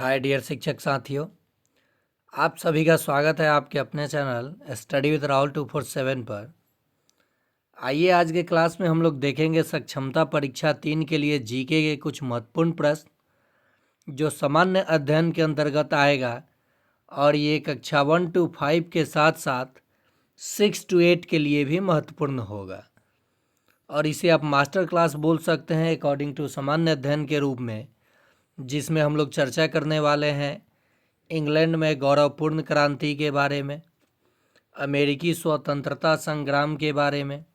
Hi dear शिक्षक साथियों, आप सभी का स्वागत है आपके अपने चैनल स्टडी विद राहुल 247 पर। आइए आज के क्लास में हम लोग देखेंगे सक्षमता परीक्षा 3 के लिए जीके के कुछ महत्वपूर्ण प्रश्न जो सामान्य अध्ययन के अंतर्गत आएगा और ये कक्षा 1 to 5 के साथ साथ 6 to 8 के लिए भी महत्वपूर्ण होगा और इसे आप मास्टर क्लास बोल सकते हैं अकॉर्डिंग टू सामान्य अध्ययन के रूप में, जिसमें हम लोग चर्चा करने वाले हैं इंग्लैंड में गौरवपूर्ण क्रांति के बारे में, अमेरिकी स्वतंत्रता संग्राम के बारे में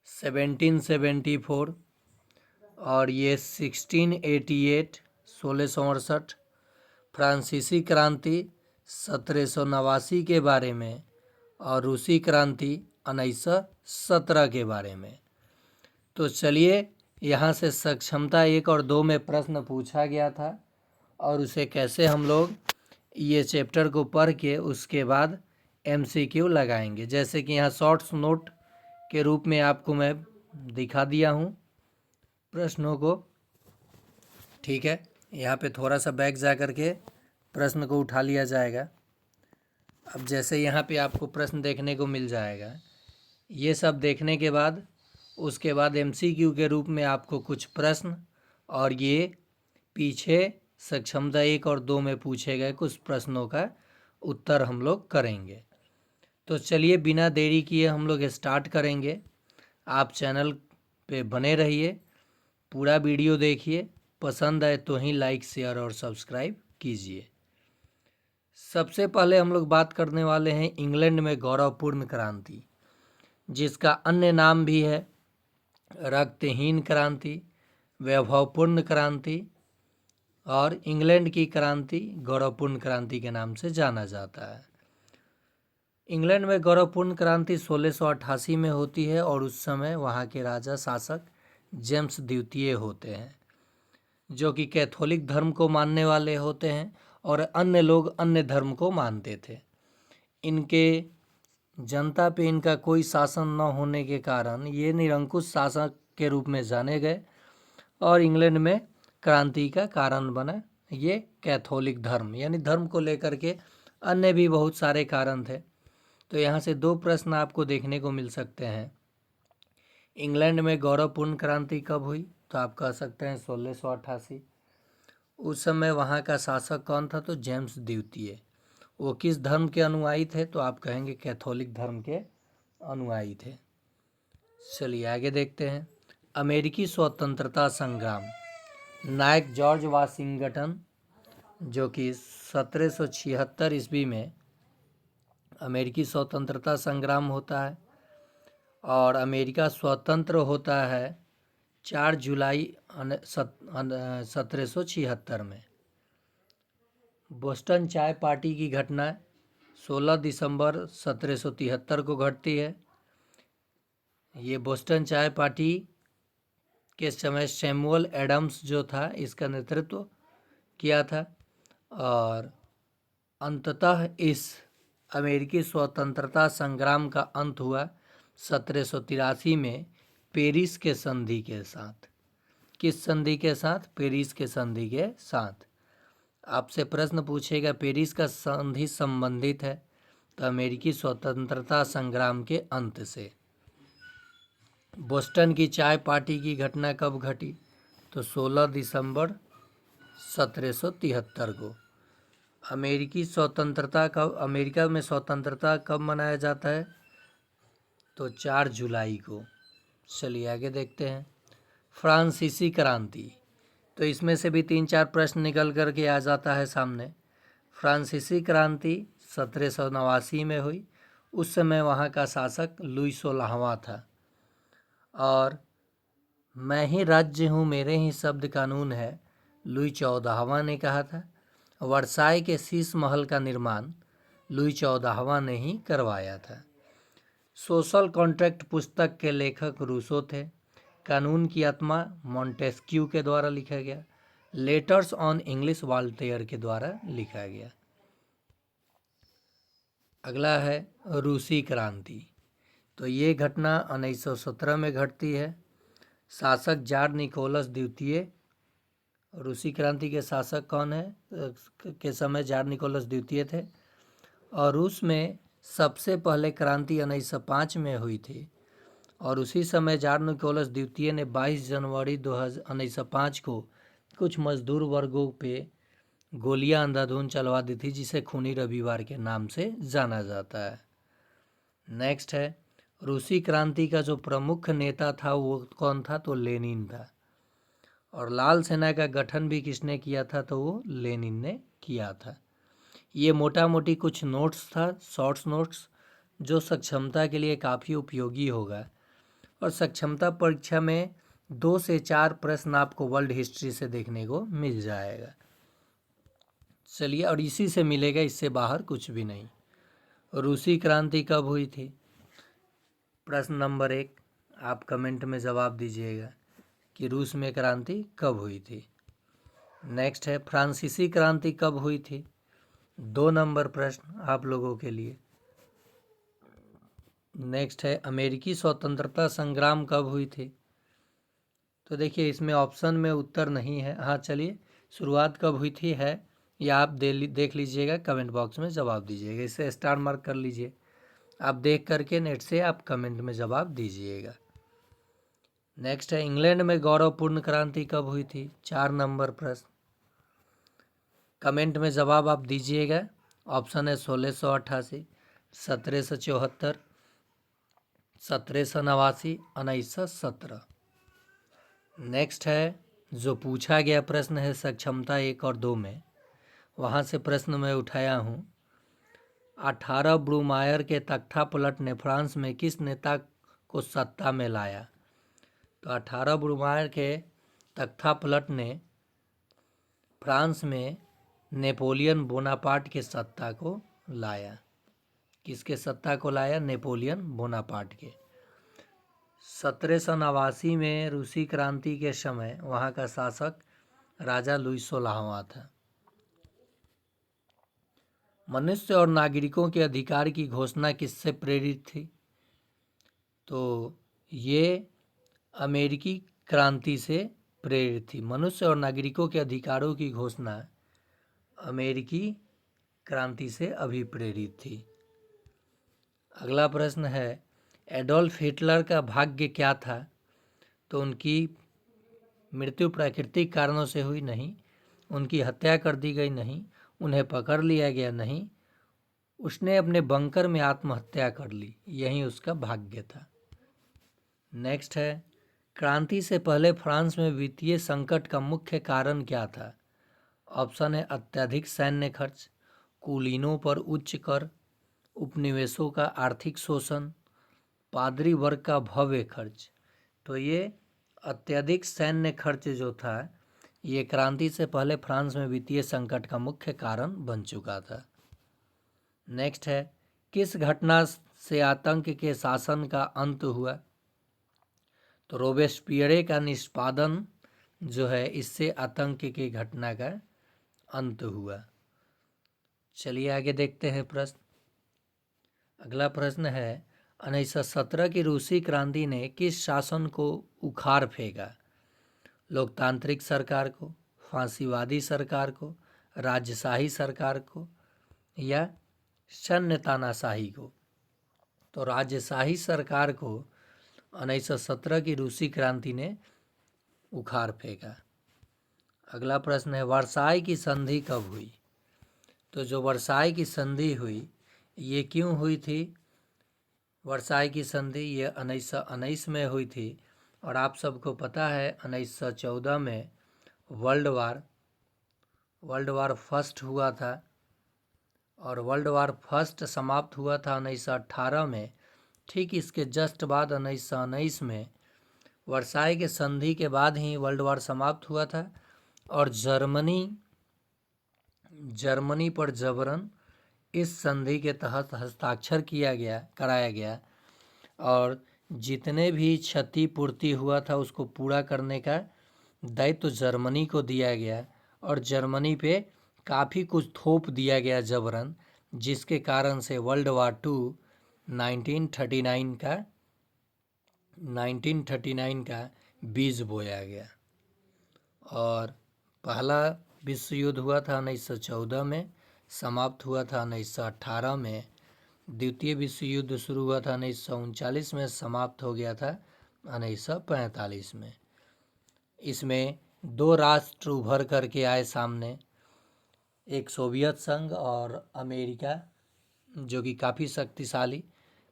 1774 और ये 1688 1668, फ्रांसीसी क्रांति 1789 के बारे में और रूसी क्रांति 1917 के बारे में। तो चलिए, यहाँ से सक्षमता 1 और 2 में प्रश्न पूछा गया था और उसे कैसे हम लोग ये चैप्टर को पढ़ के उसके बाद MCQ लगाएंगे। जैसे कि यहाँ शॉर्ट्स नोट के रूप में आपको मैं दिखा दिया हूँ प्रश्नों को, ठीक है। यहाँ पे थोड़ा सा बैक जा कर के प्रश्न को उठा लिया जाएगा। अब जैसे यहाँ पे आपको प्रश्न देखने को मिल जाएगा, ये सब देखने के बाद उसके बाद MCQ के रूप में आपको कुछ प्रश्न और ये पीछे सक्षमता 1 और 2 में पूछे गए कुछ प्रश्नों का उत्तर हम लोग करेंगे। तो चलिए बिना देरी किए हम लोग स्टार्ट करेंगे। आप चैनल पे बने रहिए, पूरा वीडियो देखिए, पसंद आए तो ही लाइक शेयर और सब्सक्राइब कीजिए। सबसे पहले हम लोग बात करने वाले हैं इंग्लैंड में गौरवपूर्ण क्रांति, जिसका अन्य नाम भी है रक्तहीन क्रांति, वैभवपूर्ण क्रांति और इंग्लैंड की क्रांति गौरवपूर्ण क्रांति के नाम से जाना जाता है। इंग्लैंड में गौरवपूर्ण क्रांति 1688 में होती है और उस समय वहाँ के राजा शासक जेम्स द्वितीय होते हैं, जो कि कैथोलिक धर्म को मानने वाले होते हैं और अन्य लोग अन्य धर्म को मानते थे। इनके जनता पे इनका कोई शासन न होने के कारण ये निरंकुश शासक के रूप में जाने गए और इंग्लैंड में क्रांति का कारण बना ये कैथोलिक धर्म, यानी धर्म को लेकर के अन्य भी बहुत सारे कारण थे। तो यहाँ से 2 प्रश्न आपको देखने को मिल सकते हैं। इंग्लैंड में गौरवपूर्ण क्रांति कब हुई? तो आप कह सकते हैं 1688। उस समय वहाँ का शासक कौन था? तो जेम्स द्वितीय। वो किस धर्म के अनुयायी थे? तो आप कहेंगे कैथोलिक धर्म के अनुयायी थे। चलिए आगे देखते हैं। अमेरिकी स्वतंत्रता संग्राम, नायक जॉर्ज वाशिंगटन, जो कि 1776 ईस्वी में अमेरिकी स्वतंत्रता संग्राम होता है और अमेरिका स्वतंत्र होता है 4 जुलाई 1776 में। बोस्टन चाय पार्टी की घटना 16 दिसंबर 1773 को घटती है। ये बोस्टन चाय पार्टी के समय सैमुअल एडम्स जो था इसका नेतृत्व किया था और अंततः इस अमेरिकी स्वतंत्रता संग्राम का अंत हुआ 1783 में पेरिस के संधि के साथ। किस संधि के साथ? पेरिस के संधि के साथ। आपसे प्रश्न पूछेगा पेरिस का संधि संबंधित है तो अमेरिकी स्वतंत्रता संग्राम के अंत से। बोस्टन की चाय पार्टी की घटना कब घटी? तो 16 दिसंबर 1773 को। अमेरिका में स्वतंत्रता कब मनाया जाता है? तो 4 जुलाई को। चलिए आगे देखते हैं। फ्रांसीसी क्रांति, तो इसमें से भी 3-4 प्रश्न निकल कर के आ जाता है सामने। फ्रांसीसी क्रांति 1789 में हुई। उस समय वहाँ का शासक लुई 16वां था और मैं ही राज्य हूँ मेरे ही शब्द कानून है, लुई 14वां ने कहा था। वर्साई के शीश महल का निर्माण लुई 14वां ने ही करवाया था। सोशल कॉन्ट्रैक्ट पुस्तक के लेखक रूसो थे। कानून की आत्मा मॉन्टेस्क्यू के द्वारा लिखा गया। लेटर्स ऑन इंग्लिश वॉल्टेयर के द्वारा लिखा गया। अगला है रूसी क्रांति, तो ये घटना 1917 में घटती है। शासक जार निकोलस द्वितीय रूसी क्रांति के शासक कौन है के समय जार निकोलस द्वितीय थे। और रूस में सबसे पहले क्रांति 1905 में हुई थी और उसी समय जार निकोलस द्वितीय ने 22 जनवरी 1905 को कुछ मजदूर वर्गों पे गोलियां अंधाधुंध चलवा दी थी, जिसे खूनी रविवार के नाम से जाना जाता है। नेक्स्ट है, रूसी क्रांति का जो प्रमुख नेता था वो कौन था, तो लेनिन था। और लाल सेना का गठन भी किसने किया था, तो वो लेनिन ने किया था। ये मोटा मोटी कुछ नोट्स था, शॉर्ट्स नोट्स, जो सक्षमता के लिए काफ़ी उपयोगी होगा। और सक्षमता परीक्षा में 2 से 4 प्रश्न आपको वर्ल्ड हिस्ट्री से देखने को मिल जाएगा। चलिए, और इसी से मिलेगा, इससे बाहर कुछ भी नहीं। रूसी क्रांति कब हुई थी? प्रश्न नंबर 1 आप कमेंट में जवाब दीजिएगा कि रूस में क्रांति कब हुई थी। नेक्स्ट है, फ्रांसीसी क्रांति कब हुई थी? 2 नंबर प्रश्न आप लोगों के लिए। नेक्स्ट है, अमेरिकी स्वतंत्रता संग्राम कब हुई थी? तो देखिए, इसमें ऑप्शन में उत्तर नहीं है। हाँ, चलिए, शुरुआत कब हुई थी है, या आप देख लीजिएगा, कमेंट बॉक्स में जवाब दीजिएगा। इसे स्टार मार्क कर लीजिए, आप देख करके नेट से आप कमेंट में जवाब दीजिएगा। नेक्स्ट है, इंग्लैंड में गौरवपूर्ण क्रांति कब हुई थी? 4 नंबर प्रश्न, कमेंट में जवाब आप दीजिएगा। ऑप्शन है 1688, 1774, 1789, 1917। नेक्स्ट है, जो पूछा गया प्रश्न है सक्षमता 1 और 2 में, वहाँ से प्रश्न मैं उठाया हूँ। 18 ब्रूमायर के तख्ता पलट ने फ्रांस में किस नेता को सत्ता में लाया? तो 18 ब्रूमायर के तख्ता पलट ने फ्रांस में नेपोलियन बोनापार्ट के सत्ता को लाया। किसके सत्ता को लाया? नेपोलियन बोनापार्ट के। 1789 में रूसी क्रांति के समय वहाँ का शासक राजा लुई 16वां था। मनुष्य और नागरिकों के अधिकार की घोषणा किससे प्रेरित थी? तो ये अमेरिकी क्रांति से प्रेरित थी। मनुष्य और नागरिकों के अधिकारों की घोषणा अमेरिकी क्रांति से अभिप्रेरित थी। अगला प्रश्न है, एडोल्फ हिटलर का भाग्य क्या था? तो उनकी मृत्यु प्राकृतिक कारणों से हुई नहीं, उनकी हत्या कर दी गई नहीं, उन्हें पकड़ लिया गया नहीं, उसने अपने बंकर में आत्महत्या कर ली, यही उसका भाग्य था। नेक्स्ट है, क्रांति से पहले फ्रांस में वित्तीय संकट का मुख्य कारण क्या था? ऑप्शन है अत्यधिक सैन्य खर्च, कुलीनों पर उच्च कर, उपनिवेशों का आर्थिक शोषण, पादरी वर्ग का भव्य खर्च। तो ये अत्यधिक सैन्य खर्च जो था, ये क्रांति से पहले फ्रांस में वित्तीय संकट का मुख्य कारण बन चुका था। नेक्स्ट है, किस घटना से आतंक के शासन का अंत हुआ? तो रोबेस्पियरे का निष्पादन जो है, इससे आतंक की घटना का अंत हुआ। चलिए आगे देखते हैं प्रश्न। अगला प्रश्न है, 1917 की रूसी क्रांति ने किस शासन को उखाड़ फेंका? लोकतांत्रिक सरकार को, फांसीवादी सरकार को, राजशाही सरकार को, या सैन्य तानाशाही को? तो राजशाही सरकार को 1917 की रूसी क्रांति ने उखाड़ फेंका। अगला प्रश्न है, वर्साई की संधि कब हुई? तो जो वर्साई की संधि हुई, ये क्यों हुई थी? वर्साई की संधि ये 1919 में हुई थी। और आप सबको पता है 1914 में वर्ल्ड वार फर्स्ट हुआ था, और वर्ल्ड वार फर्स्ट समाप्त हुआ था 1918 में। ठीक इसके जस्ट बाद 1919 में वर्साई के संधि के बाद ही वर्ल्ड वार समाप्त हुआ था। और जर्मनी पर जबरन इस संधि के तहत हस्ताक्षर कराया गया, और जितने भी क्षतिपूर्ति हुआ था उसको पूरा करने का दायित्व जर्मनी को दिया गया, और जर्मनी पे काफ़ी कुछ थोप दिया गया जबरन, जिसके कारण से वर्ल्ड वार 2 1939 का बीज बोया गया। और पहला विश्व युद्ध हुआ था 1914 में, समाप्त हुआ था 1918 में। द्वितीय विश्व युद्ध शुरू हुआ था 1939 में, समाप्त हो गया था 1945 में। इसमें दो राष्ट्र उभर करके आए सामने, एक सोवियत संघ और अमेरिका, जो कि काफ़ी शक्तिशाली।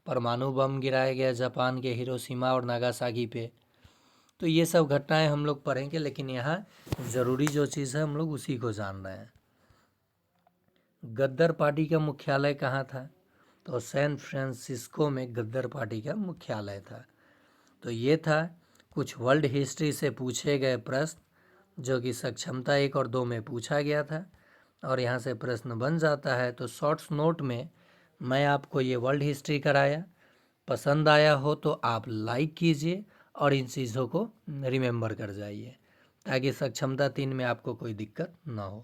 परमाणु बम गिराया गया जापान के हिरोशिमा और नागासाकी पे। तो ये सब घटनाएं हम लोग पढ़ेंगे, लेकिन यहाँ ज़रूरी जो चीज़ है हम लोग उसी को जान रहे हैं। गद्दर पार्टी का मुख्यालय कहाँ था? तो सैन फ्रांसिस्को में गद्दर पार्टी का मुख्यालय था। तो ये था कुछ वर्ल्ड हिस्ट्री से पूछे गए प्रश्न, जो कि सक्षमता 1 और 2 में पूछा गया था, और यहाँ से प्रश्न बन जाता है। तो शॉर्ट्स नोट में मैं आपको ये वर्ल्ड हिस्ट्री कराया। पसंद आया हो तो आप लाइक कीजिए और इन चीज़ों को रिमेंबर कर जाइए, ताकि सक्षमता 3 में आपको कोई दिक्कत ना हो।